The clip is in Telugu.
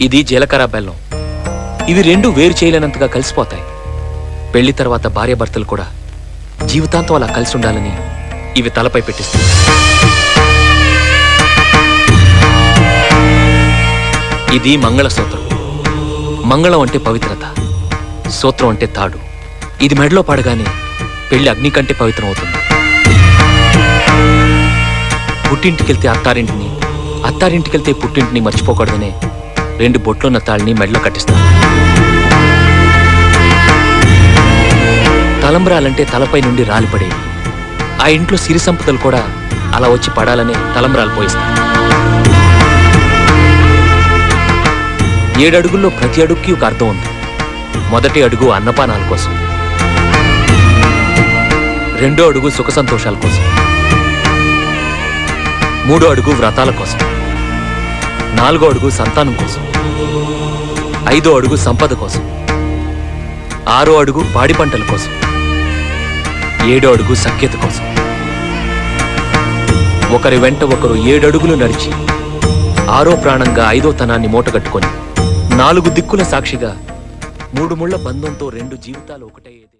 ఇది జీలకర్ర బెల్లం. ఇవి రెండు వేరు చేయలేనంతగా కలిసిపోతాయి. పెళ్లి తర్వాత భార్యాభర్తలు కూడా జీవితాంతం అలా కలిసి ఉండాలని ఇవి తలపై పెట్టిస్తుంది. ఇది మంగళసూత్రం. మంగళం అంటే పవిత్రత, సూత్రం అంటే తాడు. ఇది మెడలో పడగానే పెళ్లి అగ్ని కంటే పవిత్రం అవుతుంది. పుట్టింటికెళ్తే అత్తారింటిని, అత్తారింటికెళ్తే పుట్టింటిని మర్చిపోకూడదనే 2 బొట్లున్న తాళ్ళని మెడలో కట్టిస్తారు. తలంబ్రాలంటే తలపై నుండి రాలిపడేవి. ఆ ఇంట్లో సిరి సంపదలు కూడా అలా వచ్చి పడాలనే తలంబ్రాలు పోయిస్తారు. 7 అడుగుల్లో ప్రతి అడుగుకి ఒక అర్థం ఉంది. మొదటి అడుగు అన్నపానాల కోసం, 2వ అడుగు సుఖ సంతోషాల కోసం, 3వ అడుగు వ్రతాల కోసం, 4వ అడుగు సంతానం కోసం, 5వ అడుగు సంపద కోసం, 6వ అడుగు పాడి పంటల కోసం, 7వ అడుగు సఖ్యత కోసం. ఒకరి వెంట ఒకరు 7 అడుగులు నడిచి 6వ ప్రాణంగా 5వ తనాన్ని మూటగట్టుకొని 4 దిక్కుల సాక్షిగా 3 ముళ్ల బంధంతో 2 జీవితాలు ఒకటయ్యేది.